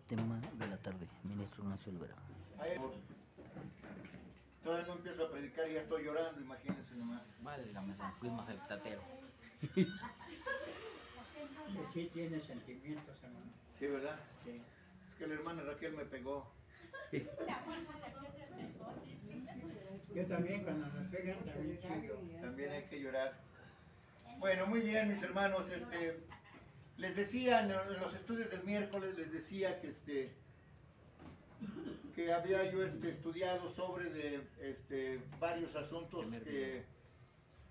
Tema de la tarde, ministro Ignacio Olvera. Todavía no empiezo a predicar y ya estoy llorando, imagínense nomás. Válgame, San Cuimas el tatero. Sí tiene sentimientos, hermano. Sí, ¿verdad? Sí. Es que la hermana Raquel me pegó. Yo también, cuando nos pegan, también chillo. También hay que llorar. Bueno, muy bien, mis hermanos. Les decía en los estudios del miércoles, les decía que había yo estudiado sobre varios asuntos que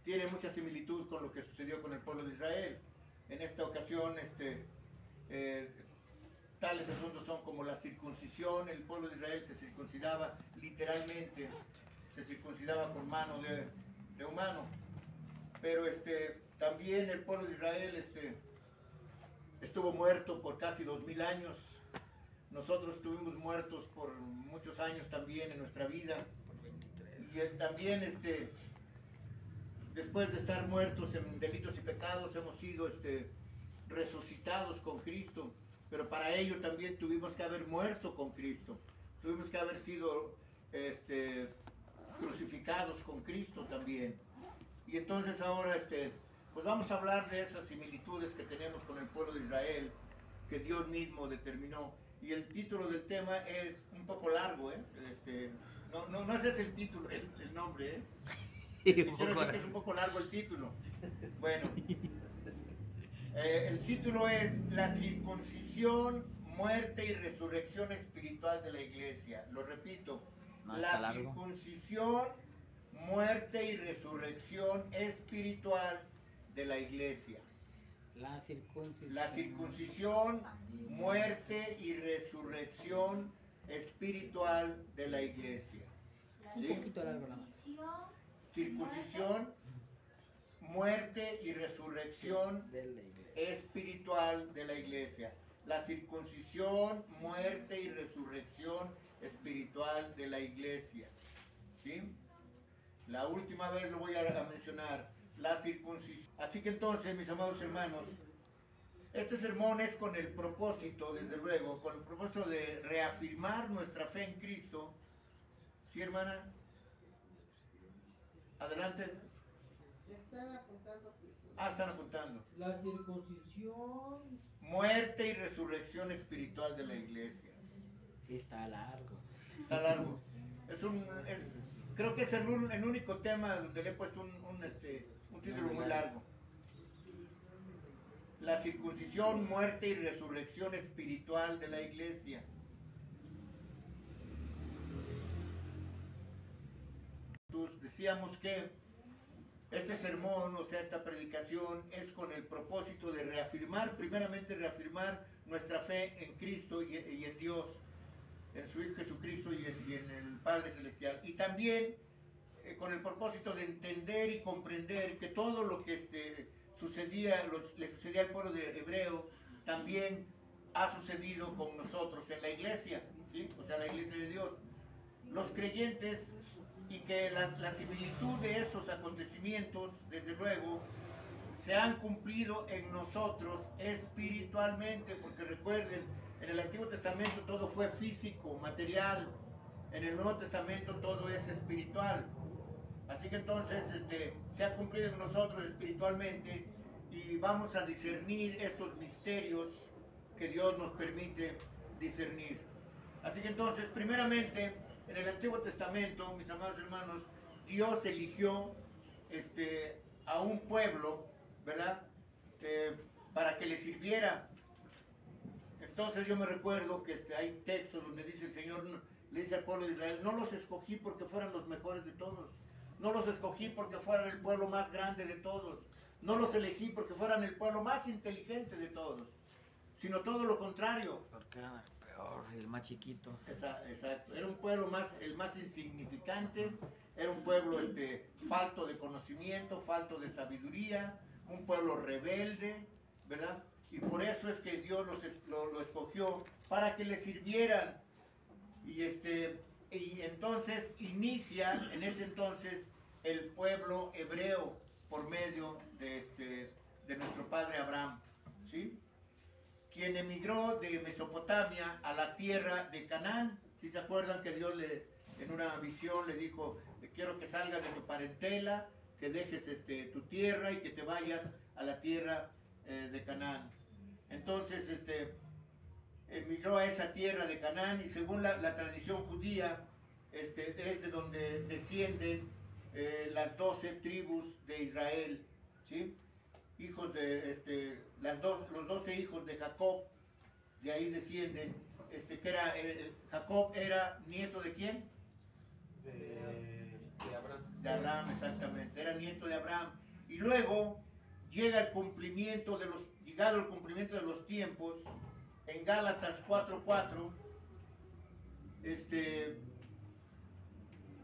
tienen mucha similitud con lo que sucedió con el pueblo de Israel. En esta ocasión, tales asuntos son como la circuncisión. El pueblo de Israel se circuncidaba literalmente, se circuncidaba con mano de humano. Pero también el pueblo de Israel estuvo muerto por casi 2000 años. Nosotros estuvimos muertos por muchos años también en nuestra vida. Por 23. Y también después de estar muertos en delitos y pecados, hemos sido resucitados con Cristo. Pero para ello también tuvimos que haber muerto con Cristo. Tuvimos que haber sido crucificados con Cristo también. Y entonces ahora pues vamos a hablar de esas similitudes que tenemos con el pueblo de Israel, que Dios mismo determinó. Y el título del tema es un poco largo, ¿eh? No ese es el título, el nombre, ¿eh? Quiero decir que es un poco largo el título. Bueno, el título es La circuncisión, muerte y resurrección espiritual de la iglesia. Lo repito, la circuncisión, muerte y resurrección espiritual de la iglesia. La circuncisión. La circuncisión, muerte y resurrección espiritual de la iglesia. ¿Sí? Un poquito largo nada más. Circuncisión, muerte y resurrección espiritual de la iglesia. La circuncisión, muerte y resurrección espiritual de la iglesia. ¿Sí? La última vez lo voy a mencionar. La circuncisión. Así que entonces, mis amados hermanos, este sermón es con el propósito, desde luego, con el propósito de reafirmar nuestra fe en Cristo. ¿Sí, hermana? Adelante. Están apuntando. Están apuntando. La circuncisión. Muerte y resurrección espiritual de la iglesia. Sí, está largo. Está largo. Creo que es el único tema donde le he puesto un título muy largo. La circuncisión, muerte y resurrección espiritual de la iglesia. Entonces, decíamos que este sermón, o sea, esta predicación, es con el propósito de primeramente reafirmar nuestra fe en Cristo y en Dios, en su Hijo Jesucristo y en el Padre Celestial. Y también con el propósito de entender y comprender que todo lo que le sucedía al pueblo de hebreo también ha sucedido con nosotros en la iglesia, ¿sí? O sea, la iglesia de Dios. Los creyentes, y que la similitud de esos acontecimientos, desde luego, se han cumplido en nosotros espiritualmente, porque recuerden, en el Antiguo Testamento todo fue físico, material. En el Nuevo Testamento todo es espiritual. Así que entonces se ha cumplido en nosotros espiritualmente y vamos a discernir estos misterios que Dios nos permite discernir. Así que entonces, primeramente, en el Antiguo Testamento, mis amados hermanos, Dios eligió a un pueblo, ¿verdad? Para que le sirviera. Entonces yo me recuerdo que hay textos donde dice el Señor, le dice al pueblo de Israel, no los escogí porque fueran los mejores de todos, no los escogí porque fueran el pueblo más grande de todos, no los elegí porque fueran el pueblo más inteligente de todos, sino todo lo contrario. Porque era el peor, el más chiquito. Exacto, era un pueblo el más insignificante, era un pueblo falto de conocimiento, falto de sabiduría, un pueblo rebelde, ¿verdad? Y por eso es que Dios lo escogió para que le sirvieran. Y entonces inicia en ese entonces el pueblo hebreo por medio de nuestro padre Abraham, ¿sí? quien emigró de Mesopotamia a la tierra de Canaán. Si se acuerdan que Dios en una visión le dijo, quiero que salgas de tu parentela, que dejes tu tierra y que te vayas a la tierra de Canaán. Entonces emigró a esa tierra de Canaán, y según la tradición judía, es de donde descienden las 12 tribus de Israel, ¿sí? Hijos de los 12 hijos de Jacob, de ahí descienden. Jacob era nieto de ¿quién? De Abraham. De Abraham, exactamente, era nieto de Abraham. Y luego llegado el cumplimiento de los tiempos, en Gálatas 4:4,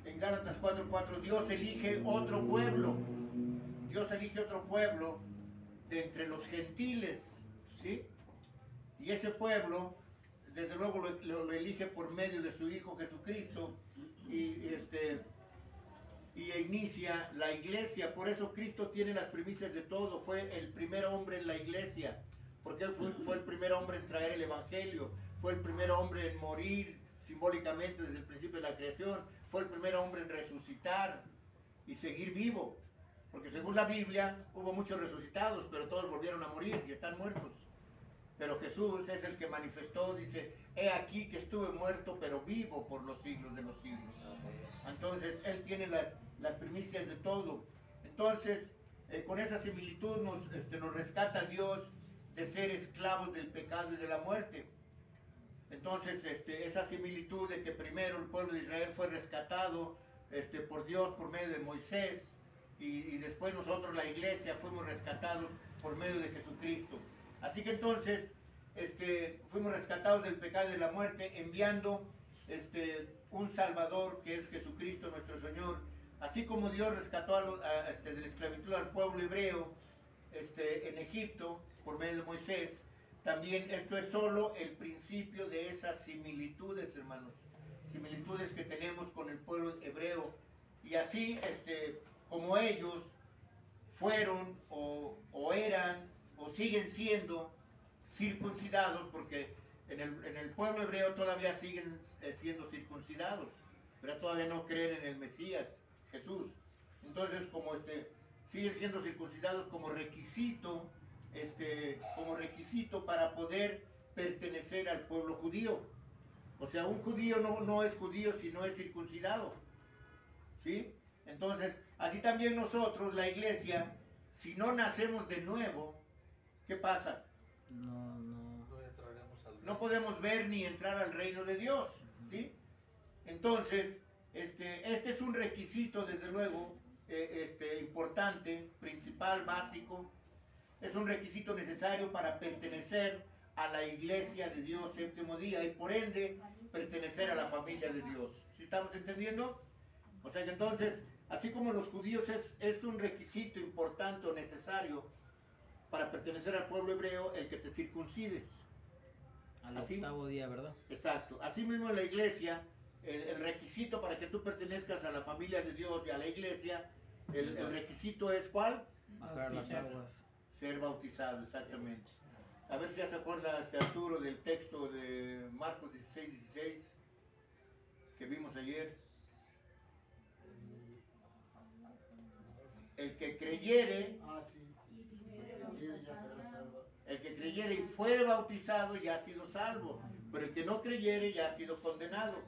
en Gálatas 4:4, Dios elige otro pueblo. Dios elige otro pueblo de entre los gentiles, ¿sí? Y ese pueblo, desde luego, lo elige por medio de su Hijo Jesucristo, y inicia la iglesia. Por eso Cristo tiene las primicias de todo. Fue el primer hombre en la iglesia, porque él fue el primer hombre en traer el evangelio, fue el primer hombre en morir simbólicamente desde el principio de la creación, fue el primer hombre en resucitar y seguir vivo, porque según la Biblia hubo muchos resucitados, pero todos volvieron a morir y están muertos. Pero Jesús es el que manifestó, dice, he aquí que estuve muerto, pero vivo por los siglos de los siglos. Entonces, Él tiene las primicias de todo. Entonces, con esa similitud nos rescata Dios de ser esclavos del pecado y de la muerte. Entonces, esa similitud de que primero el pueblo de Israel fue rescatado por Dios por medio de Moisés, y después nosotros, la iglesia, fuimos rescatados por medio de Jesucristo. Así que entonces, fuimos rescatados del pecado y de la muerte, enviando un Salvador, que es Jesucristo nuestro Señor. Así como Dios rescató de la esclavitud al pueblo hebreo en Egipto por medio de Moisés, también esto es solo el principio de esas similitudes, hermanos, similitudes que tenemos con el pueblo hebreo. Y así como ellos fueron o eran o siguen siendo circuncidados, porque en el pueblo hebreo todavía siguen siendo circuncidados, pero todavía no creen en el Mesías, Jesús. Entonces, como siguen siendo circuncidados como requisito para poder pertenecer al pueblo judío. O sea, un judío no es judío si no es circuncidado, ¿sí? Entonces, así también nosotros, la iglesia, si no nacemos de nuevo, ¿qué pasa? No podemos ver ni entrar al reino de Dios, ¿sí? Entonces, este es un requisito, desde luego, importante, principal, básico. Es un requisito necesario para pertenecer a la iglesia de Dios séptimo día, y por ende pertenecer a la familia de Dios. ¿Sí estamos entendiendo? O sea que entonces, así como los judíos es un requisito importante o necesario para pertenecer al pueblo hebreo el que te circuncides. Al octavo día, ¿verdad? Exacto. Así mismo en la iglesia, el requisito para que tú pertenezcas a la familia de Dios y a la iglesia, el requisito es ¿cuál? Bajar las aguas. Ser bautizado, exactamente. A ver si ya se acuerda Arturo del texto de Marcos 16:16 que vimos ayer. El que creyere, el que creyere y fue bautizado ya ha sido salvo, pero el que no creyere ya ha sido condenado.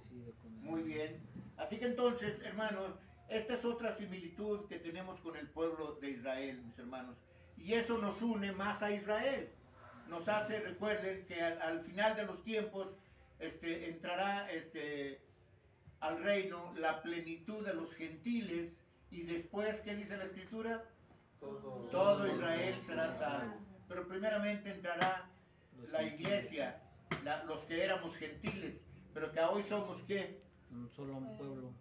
Muy bien. Así que entonces, hermanos, esta es otra similitud que tenemos con el pueblo de Israel, mis hermanos. Y eso nos une más a Israel. Nos hace, recuerden, que al final de los tiempos entrará al reino la plenitud de los gentiles, y después, ¿qué dice la Escritura? Todo Israel será salvo. Pero primeramente entrará la iglesia, los que éramos gentiles, pero que hoy somos ¿qué? Un solo pueblo.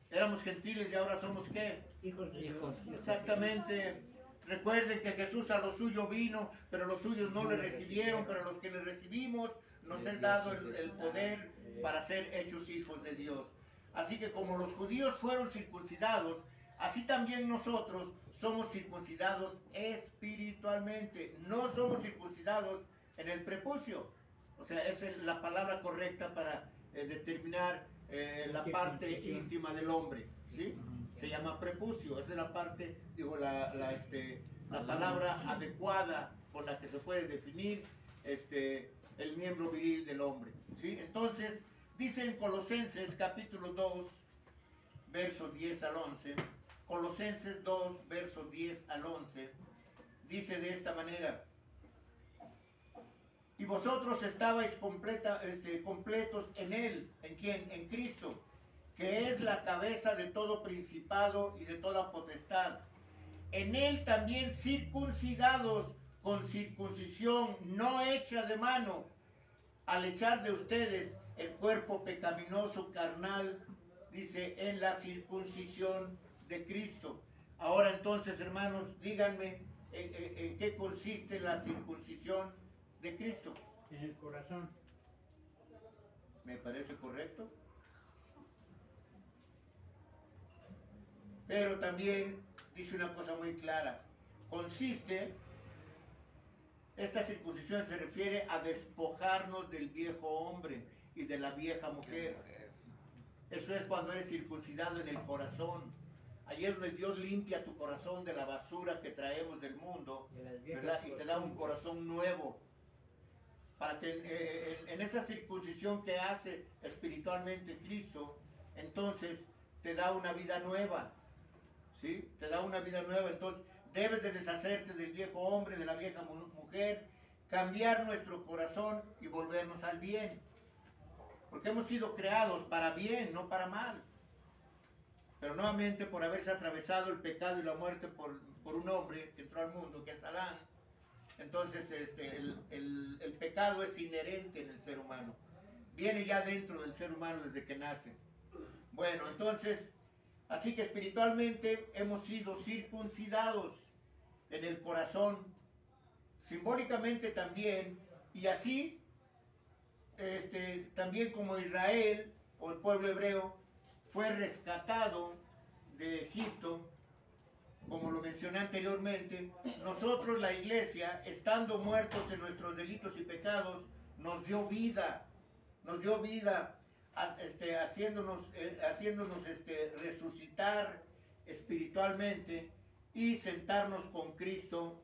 Éramos gentiles y ahora somos ¿qué? Hijos de Dios. Exactamente. Recuerden que Jesús a lo suyo vino, pero los suyos no le recibieron, pero a los que le recibimos nos es dado el poder para ser hechos hijos de Dios. Así que como los judíos fueron circuncidados, así también nosotros somos circuncidados espiritualmente, no somos circuncidados en el prepucio. O sea, esa es la palabra correcta para determinar la parte íntima del hombre, ¿sí? Se llama prepucio, esa es la parte, digo, la palabra adecuada con la que se puede definir el miembro viril del hombre, ¿sí? Entonces, dice en Colosenses capítulo 2, versos 10 al 11, Colosenses 2, versos 10 al 11, dice de esta manera: y vosotros estabais completos en Él. ¿En quién? En Cristo, que es la cabeza de todo principado y de toda potestad. En Él también circuncidados con circuncisión no hecha de mano, al echar de ustedes el cuerpo pecaminoso carnal, dice, en la circuncisión de Cristo. Ahora entonces, hermanos, díganme en qué consiste la circuncisión de Cristo. En el corazón. ¿Me parece correcto? Pero también dice una cosa muy clara. Esta circuncisión se refiere a despojarnos del viejo hombre y de la vieja mujer. Eso es cuando eres circuncidado en el corazón. Ahí es donde Dios limpia tu corazón de la basura que traemos del mundo, ¿verdad? Y te da un corazón nuevo. Para que en esa circuncisión que hace espiritualmente Cristo, entonces te da una vida nueva, ¿sí? Te da una vida nueva. Entonces debes de deshacerte del viejo hombre, de la vieja mujer, cambiar nuestro corazón y volvernos al bien. Porque hemos sido creados para bien, no para mal. Pero nuevamente, por haberse atravesado el pecado y la muerte por un hombre que entró al mundo, que es Adán, entonces el pecado es inherente en el ser humano. Viene ya dentro del ser humano desde que nace. Bueno, entonces, así que espiritualmente hemos sido circuncidados en el corazón, simbólicamente también, y así también como Israel o el pueblo hebreo fue rescatado de Egipto, como lo mencioné anteriormente, nosotros, la iglesia, estando muertos en nuestros delitos y pecados, nos dio vida, haciéndonos resucitar espiritualmente y sentarnos con Cristo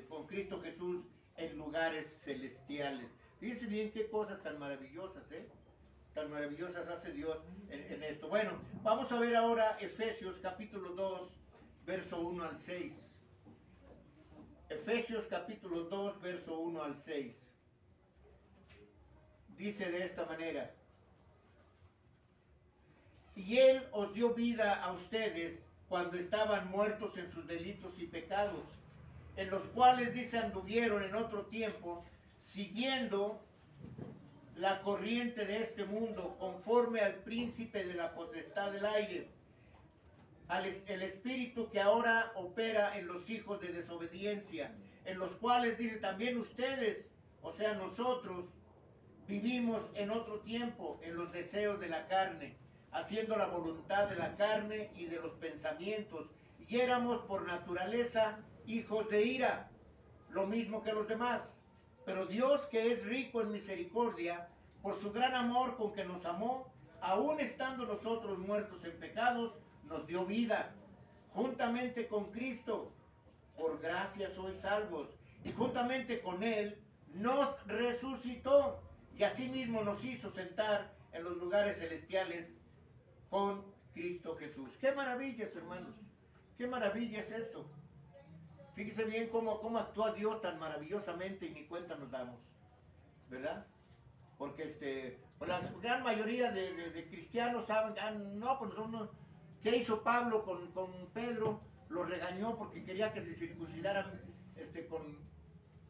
con Cristo Jesús en lugares celestiales. Fíjense bien qué cosas tan maravillosas, tan maravillosas hace Dios en esto. Bueno, vamos a ver ahora Efesios capítulo 2, verso 1 al 6. Efesios capítulo 2, verso 1 al 6. Dice de esta manera: y Él os dio vida a ustedes cuando estaban muertos en sus delitos y pecados, en los cuales, dice, anduvieron en otro tiempo, siguiendo la corriente de este mundo, conforme al príncipe de la potestad del aire, el espíritu que ahora opera en los hijos de desobediencia, en los cuales, dice, también ustedes, o sea, nosotros, vivimos en otro tiempo en los deseos de la carne, haciendo la voluntad de la carne y de los pensamientos, y éramos por naturaleza hijos de ira, lo mismo que los demás. Pero Dios, que es rico en misericordia, por su gran amor con que nos amó, aun estando nosotros muertos en pecados, nos dio vida, juntamente con Cristo. Por gracia sois salvos, y juntamente con Él nos resucitó, y asimismo nos hizo sentar en los lugares celestiales con Cristo Jesús. ¡Qué maravillas, hermanos! ¡Qué maravilla es esto! Fíjese bien cómo actúa Dios tan maravillosamente y ni cuenta nos damos, ¿verdad? Porque pues la gran mayoría de cristianos saben, no, pues nosotros, ¿qué hizo Pablo con Pedro? Lo regañó porque quería que se circuncidaran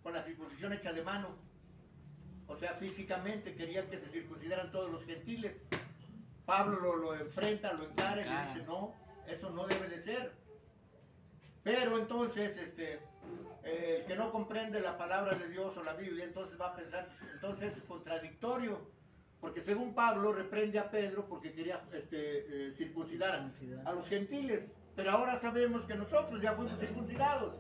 con la circuncisión hecha de mano. O sea, físicamente quería que se circuncidaran todos los gentiles. Pablo lo enfrenta, lo encara y le dice, no, eso no debe de ser. Pero entonces, el que no comprende la palabra de Dios o la Biblia, entonces va a pensar, entonces es contradictorio, Porque según Pablo reprende a Pedro porque quería circuncidar a los gentiles. Pero ahora sabemos que nosotros ya fuimos circuncidados.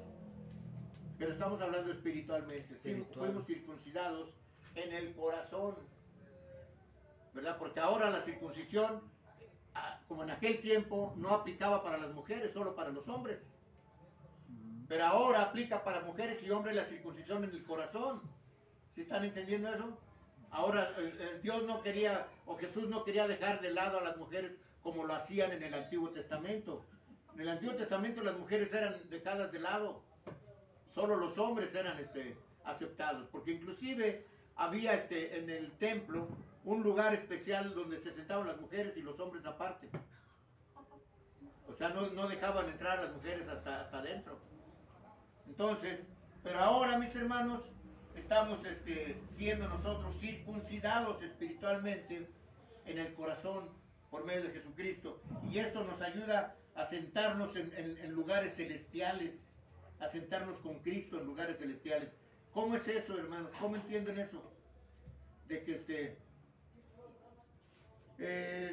Pero estamos hablando espiritualmente. Sí, fuimos circuncidados en el corazón. ¿Verdad? Porque ahora la circuncisión, como en aquel tiempo, no aplicaba para las mujeres, solo para los hombres. Pero ahora aplica para mujeres y hombres la circuncisión en el corazón. ¿Sí están entendiendo eso? Ahora Dios no quería, o Jesús no quería dejar de lado a las mujeres como lo hacían en el Antiguo Testamento. En el Antiguo Testamento las mujeres eran dejadas de lado. Solo los hombres eran aceptados. Porque inclusive había en el templo un lugar especial donde se sentaban las mujeres y los hombres aparte. O sea, no dejaban entrar a las mujeres hasta adentro. Entonces, pero ahora, mis hermanos, estamos siendo nosotros circuncidados espiritualmente en el corazón por medio de Jesucristo. Y esto nos ayuda a sentarnos en lugares celestiales, a sentarnos con Cristo en lugares celestiales. ¿Cómo es eso, hermanos? ¿Cómo entienden eso? De que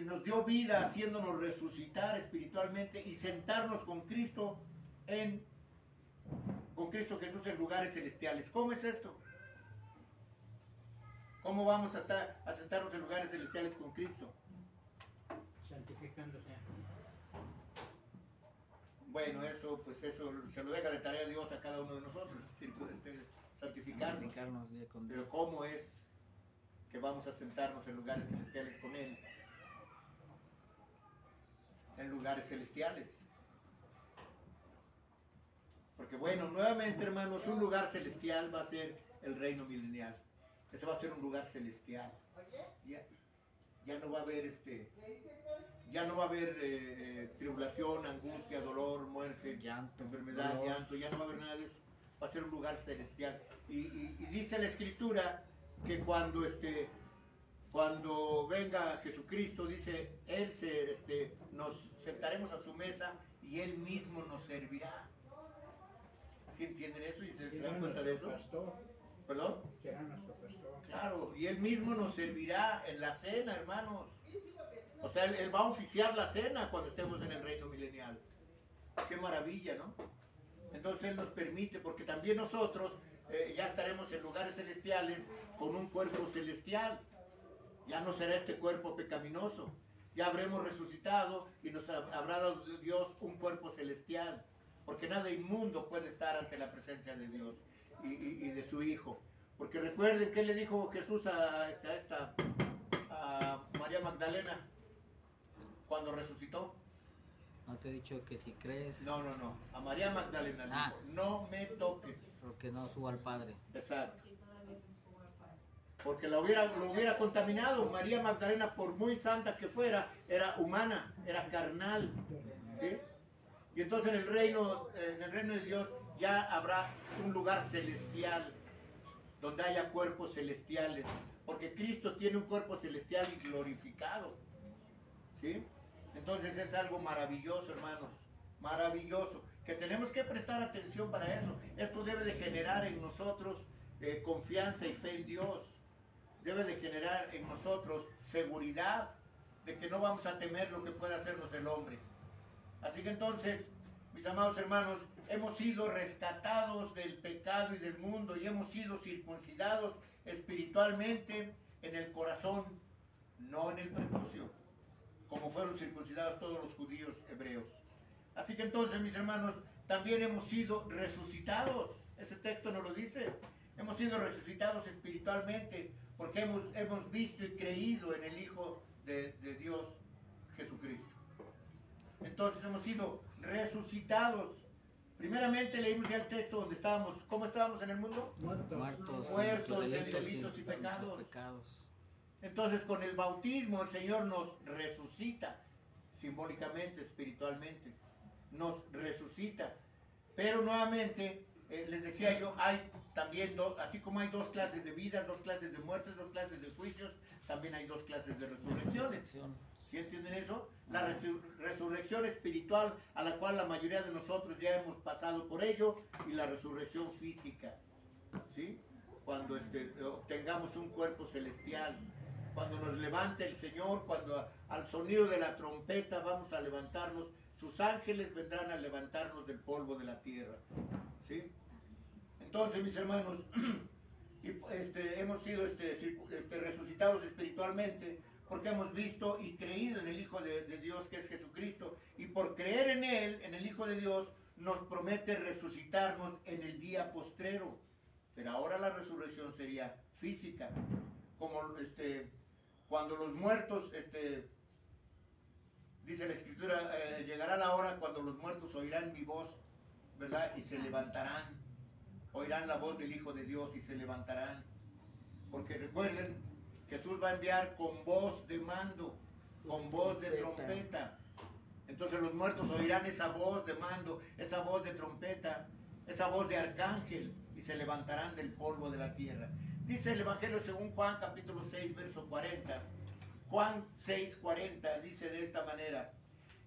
nos dio vida haciéndonos resucitar espiritualmente y sentarnos con Cristo Jesús en lugares celestiales. ¿Cómo es esto? ¿Cómo vamos a sentarnos en lugares celestiales con Cristo? Santificándose. Bueno, eso se lo deja de tarea Dios a cada uno de nosotros, santificarnos. Santificarnos día con día. Pero ¿cómo es que vamos a sentarnos en lugares celestiales con Él? En lugares celestiales. Porque bueno, nuevamente, hermanos, un lugar celestial va a ser el reino milenial. Ese va a ser un lugar celestial. Ya no va a haber ya no va a haber tribulación, angustia, dolor, muerte, Llanto, enfermedad, dolor. llanto, ya no va a haber nada de eso. Va a ser un lugar celestial. Y dice la Escritura que cuando venga Jesucristo, dice, Él nos sentaremos a su mesa y Él mismo nos servirá. ¿Sí entienden eso y se dan cuenta de eso? Pastor, ¿Perdón? será nuestro pastor. Claro, y Él mismo nos servirá en la cena, hermanos. O sea, Él va a oficiar la cena cuando estemos en el reino milenial. Qué maravilla, ¿no? Entonces Él nos permite, porque también nosotros ya estaremos en lugares celestiales con un cuerpo celestial. Ya no será este cuerpo pecaminoso. Ya habremos resucitado y nos habrá dado Dios un cuerpo celestial. Porque nada inmundo puede estar ante la presencia de Dios y de su Hijo. Porque recuerden que le dijo Jesús a María Magdalena cuando resucitó. No te he dicho que si crees, No. A María Magdalena le dijo, no me toques. porque no suba al Padre. Exacto. Porque lo hubiera contaminado. María Magdalena, por muy santa que fuera, era humana, era carnal. ¿Sí? Y entonces en el reino de Dios ya habrá un lugar celestial, donde haya cuerpos celestiales. Porque Cristo tiene un cuerpo celestial y glorificado. ¿Sí? Entonces es algo maravilloso, hermanos. Maravilloso. Que tenemos que prestar atención para eso. Esto debe de generar en nosotros confianza y fe en Dios. Debe de generar en nosotros seguridad de que no vamos a temer lo que pueda hacernos el hombre. Así que entonces, mis amados hermanos, hemos sido rescatados del pecado y del mundo y hemos sido circuncidados espiritualmente en el corazón, no en el prepucio, como fueron circuncidados todos los judíos hebreos. Así que entonces, mis hermanos, también hemos sido resucitados. Ese texto nos lo dice. Hemos sido resucitados espiritualmente porque hemos visto y creído en el Hijo de Dios, Jesucristo. Entonces hemos sido resucitados. Primeramente leímos ya el texto donde estábamos. ¿Cómo estábamos en el mundo? Muertos en delitos y pecados. Entonces con el bautismo el Señor nos resucita, simbólicamente, espiritualmente. Nos resucita. Pero nuevamente, les decía yo, hay también, así como hay dos clases de vida, dos clases de muertes, dos clases de juicios, también hay dos clases de resurrecciones. ¿Sí entienden eso? La resurrección espiritual, a la cual la mayoría de nosotros ya hemos pasado por ello, y la resurrección física, ¿sí? Cuando obtengamos un cuerpo celestial. cuando nos levante el Señor, cuando al sonido de la trompeta vamos a levantarnos, sus ángeles vendrán a levantarnos del polvo de la tierra. ¿Sí? Entonces, mis hermanos, hemos sido resucitados espiritualmente porque hemos visto y creído en el Hijo de Dios, que es Jesucristo, y por creer en Él, en el Hijo de Dios, nos promete resucitarnos en el día postrero. Pero ahora la resurrección sería física, como cuando los muertos, dice la Escritura, llegará la hora cuando los muertos oirán mi voz, ¿verdad? Y se levantarán, oirán la voz del Hijo de Dios y se levantarán. Porque recuerden, Jesús va a enviar con voz de mando, con voz de trompeta. Entonces los muertos oirán esa voz de mando, esa voz de trompeta, esa voz de arcángel, y se levantarán del polvo de la tierra. Dice el Evangelio según Juan capítulo 6, verso 40. Juan 6, 40 dice de esta manera: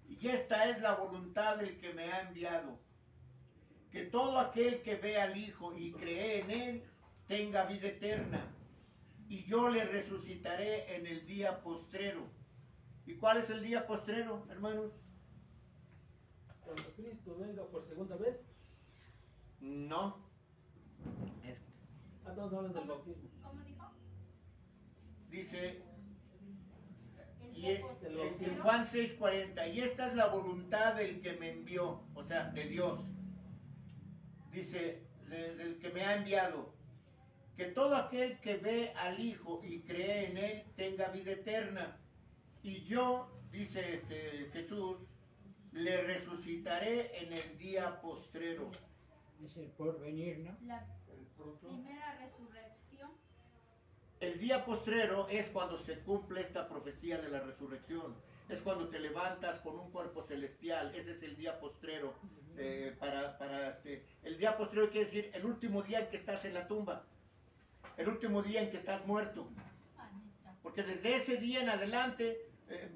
y esta es la voluntad del que me ha enviado, que todo aquel que ve al Hijo y cree en Él tenga vida eterna, y yo le resucitaré en el día postrero. ¿Y cuál es el día postrero, hermanos? Cuando Cristo venga por segunda vez. No. Todos hablan del bautismo. ¿Cómo dijo? Dice El en postrero. Juan 6:40, y esta es la voluntad del que me envió, o sea, de Dios. Dice, del que me ha enviado, que todo aquel que ve al Hijo y cree en Él tenga vida eterna. Y yo, dice Jesús, le resucitaré en el día postrero. Es el porvenir, ¿no? La primera resurrección. El día postrero es cuando se cumple esta profecía de la resurrección. Es cuando te levantas con un cuerpo celestial. Ese es el día postrero. El día postrero quiere decir el último día en que estás en la tumba. El último día en que estás muerto. Porque desde ese día en adelante,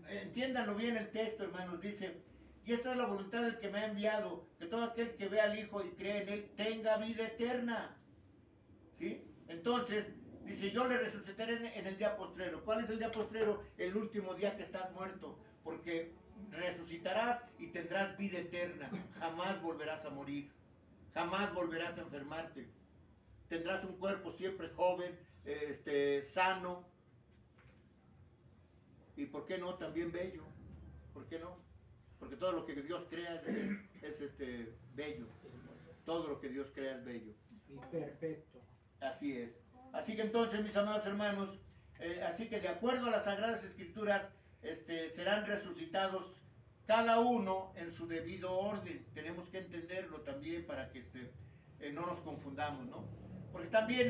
entiéndanlo bien el texto, hermanos, dice: y esta es la voluntad del que me ha enviado, que todo aquel que ve al Hijo y cree en Él tenga vida eterna. ¿Sí? Entonces, dice, yo le resucitaré en el día postrero. ¿Cuál es el día postrero? El último día que estás muerto. Porque resucitarás y tendrás vida eterna. Jamás volverás a morir. Jamás volverás a enfermarte. Tendrás un cuerpo siempre joven, sano. Y ¿por qué no? También bello. ¿Por qué no? Porque todo lo que Dios crea es bello. Todo lo que Dios crea es bello. Y perfecto. Así es. Así que entonces, mis amados hermanos, así que de acuerdo a las Sagradas Escrituras, serán resucitados cada uno en su debido orden. Tenemos que entenderlo también para que no nos confundamos, ¿no? Porque también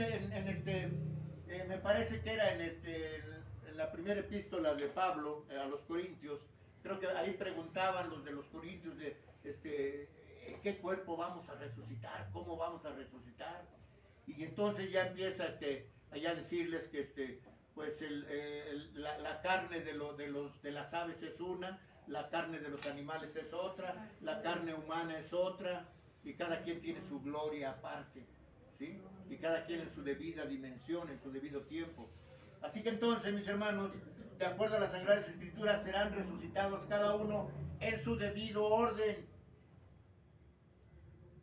me parece que era en la primera epístola de Pablo a los Corintios, creo que ahí preguntaban los de los Corintios ¿en qué cuerpo vamos a resucitar? ¿Cómo vamos a resucitar? Y entonces ya empieza allá a decirles que pues la carne de las aves es una, la carne de los animales es otra, la carne humana es otra, y cada quien tiene su gloria aparte, ¿sí? Y cada quien en su debida dimensión, en su debido tiempo. Así que entonces, mis hermanos, de acuerdo a las Sagradas Escrituras, serán resucitados cada uno en su debido orden.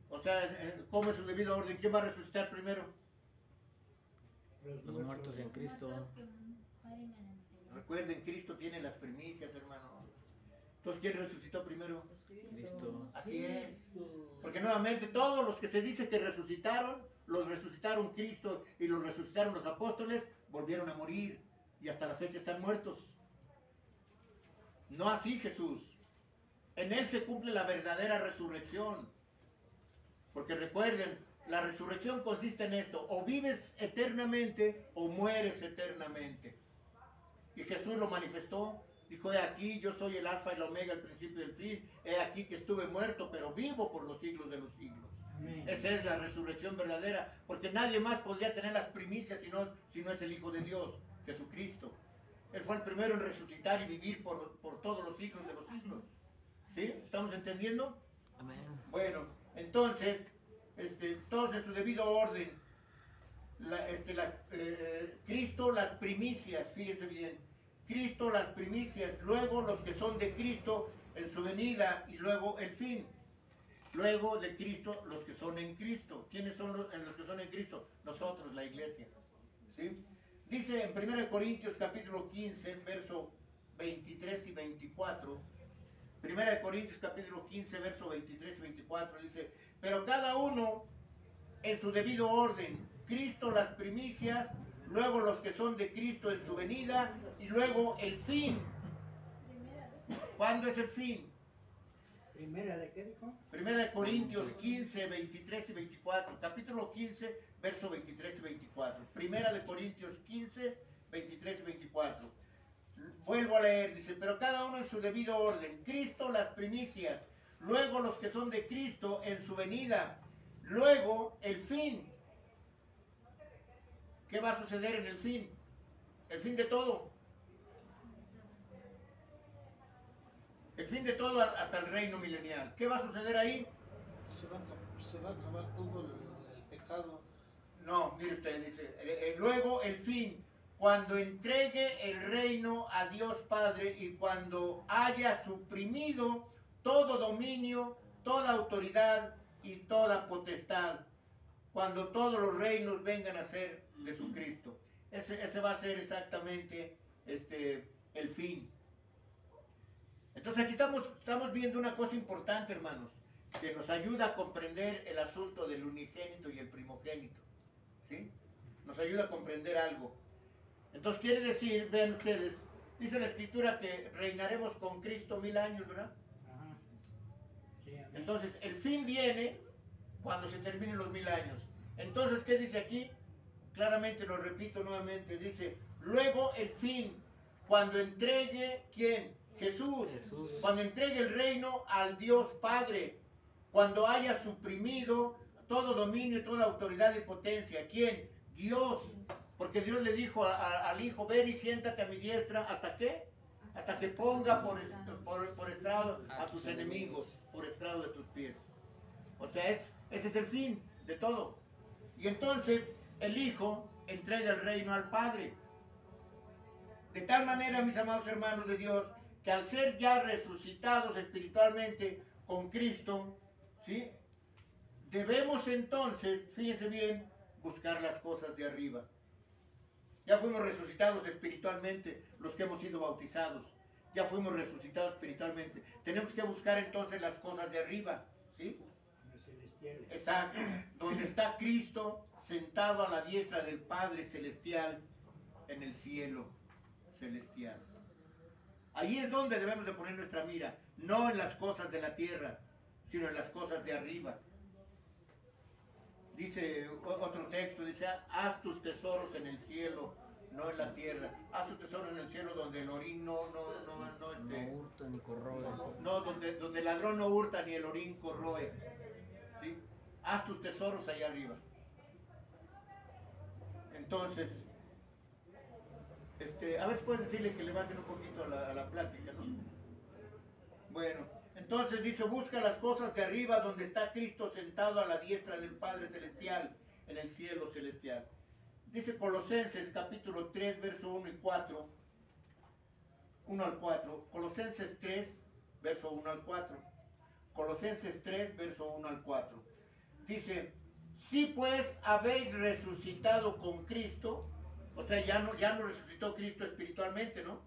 O sea, ¿cómo es su debido orden? ¿Quién va a resucitar primero? Los muertos en Cristo. Muertos que mueren en el Señor. Recuerden, Cristo tiene las primicias, hermano. Entonces, ¿quién resucitó primero? Cristo. Así es. Porque nuevamente todos los que se dice que resucitaron, los resucitaron Cristo y los resucitaron los apóstoles, volvieron a morir y hasta la fecha están muertos. No así Jesús. En Él se cumple la verdadera resurrección. Porque recuerden, la resurrección consiste en esto: o vives eternamente o mueres eternamente. Y Jesús lo manifestó. Dijo: he aquí, yo soy el alfa y el omega, el principio y el fin. He aquí que estuve muerto, pero vivo por los siglos de los siglos. Amén. Esa es la resurrección verdadera, porque nadie más podría tener las primicias si no es el Hijo de Dios, Jesucristo. Él fue el primero en resucitar y vivir por todos los siglos de los siglos. ¿Sí? ¿Estamos entendiendo? Amén. Bueno, entonces, todos en su debido orden. Cristo Cristo las primicias, fíjense bien, Cristo las primicias, luego los que son de Cristo en su venida y luego el fin. Luego de Cristo, los que son en Cristo. ¿Quiénes son los que son en Cristo? Nosotros, la iglesia. ¿Sí? Dice en 1 Corintios capítulo 15, verso 23 y 24. 1 Corintios capítulo 15, verso 23 y 24 dice, pero cada uno en su debido orden, Cristo las primicias, luego los que son de Cristo en su venida y luego el fin. ¿Cuándo es el fin? ¿Primera de qué dijo? 1 Corintios 15, 23 y 24. Capítulo 15, verso 23 y 24. 1 Corintios 15, 23 y 24. Vuelvo a leer, dice, pero cada uno en su debido orden. Cristo las primicias, luego los que son de Cristo en su venida, luego el fin. ¿Qué va a suceder en el fin? El fin de todo. El fin de todo hasta el reino milenial. ¿Qué va a suceder ahí? Se va a acabar todo el pecado. No, mire usted, dice, luego el fin, cuando entregue el reino a Dios Padre y cuando haya suprimido todo dominio, toda autoridad y toda potestad, cuando todos los reinos vengan a ser de su Cristo. Ese va a ser exactamente el fin. Entonces aquí estamos viendo una cosa importante, hermanos, que nos ayuda a comprender el asunto del unigénito y el primogénito. ¿Sí? Nos ayuda a comprender algo. Entonces quiere decir, vean ustedes, dice la Escritura que reinaremos con Cristo 1000 años, ¿verdad? Ajá. Sí, amén. Entonces el fin viene cuando se terminen los 1000 años. Entonces, ¿qué dice aquí? Claramente lo repito nuevamente, dice, luego el fin, cuando entregue, ¿quién? Jesús. Cuando entregue el reino al Dios Padre, cuando haya suprimido todo dominio y toda autoridad y potencia. ¿Quién? Dios. Porque Dios le dijo al Hijo, ven y siéntate a mi diestra, ¿hasta qué? Hasta que ponga por estrado a tus enemigos, por estrado de tus pies. O sea, ese es el fin de todo. Y entonces el Hijo entrega el reino al Padre. De tal manera, mis amados hermanos de Dios, que al ser ya resucitados espiritualmente con Cristo, ¿sí? Debemos entonces, fíjense bien, buscar las cosas de arriba. Ya fuimos resucitados espiritualmente los que hemos sido bautizados. Ya fuimos resucitados espiritualmente. Tenemos que buscar entonces las cosas de arriba, ¿sí? Exacto. Donde está Cristo sentado a la diestra del Padre Celestial en el cielo celestial. Ahí es donde debemos de poner nuestra mira, no en las cosas de la tierra, sino en las cosas de arriba. Dice otro texto, dice, haz tus tesoros en el cielo, no en la tierra. Haz tus tesoros en el cielo donde el orín no hurta ni corroe. no, donde el ladrón no hurta ni el orín corroe. ¿Sí? Haz tus tesoros allá arriba. Entonces, a ver si puedes decirle que le bajen un poquito a la plática, ¿no? Bueno, entonces dice, busca las cosas de arriba donde está Cristo sentado a la diestra del Padre Celestial, en el cielo celestial. Dice Colosenses capítulo 3, verso 1 y 4, 1 al 4, Colosenses 3, verso 1 al 4, Colosenses 3, verso 1 al 4. Dice, si pues habéis resucitado con Cristo, o sea, ya no resucitó Cristo espiritualmente, ¿no?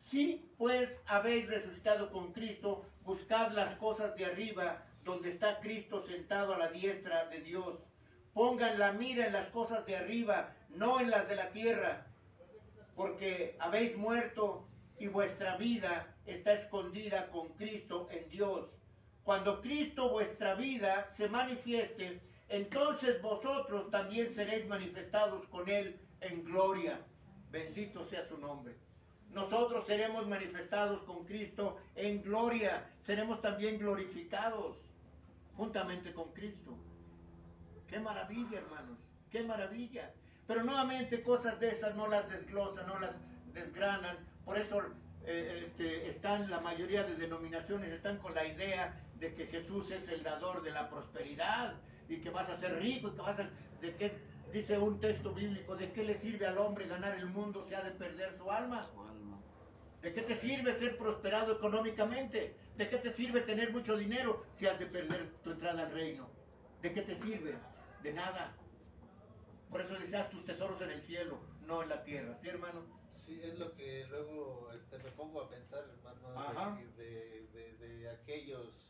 Si pues habéis resucitado con Cristo, buscad las cosas de arriba, donde está Cristo sentado a la diestra de Dios. Pongan la mira en las cosas de arriba, no en las de la tierra, porque habéis muerto y vuestra vida está escondida con Cristo en Dios. Cuando Cristo vuestra vida se manifieste, entonces vosotros también seréis manifestados con Él en gloria. Bendito sea su nombre. Nosotros seremos manifestados con Cristo en gloria. Seremos también glorificados juntamente con Cristo. ¡Qué maravilla, hermanos! ¡Qué maravilla! Pero nuevamente cosas de esas no las desglosan, no las desgranan. Por eso están la mayoría de denominaciones, están con la idea de que Jesús es el dador de la prosperidad y que vas a ser rico y que vas a... Dice un texto bíblico, ¿de qué le sirve al hombre ganar el mundo si ha de perder su alma? Su alma. ¿De qué te sirve ser prosperado económicamente? ¿De qué te sirve tener mucho dinero si has de perder tu entrada al reino? ¿De qué te sirve? De nada. Por eso dice, haz tus tesoros en el cielo, no en la tierra. ¿Sí, hermano? Sí, es lo que luego me pongo a pensar, hermano, Ajá. de aquellos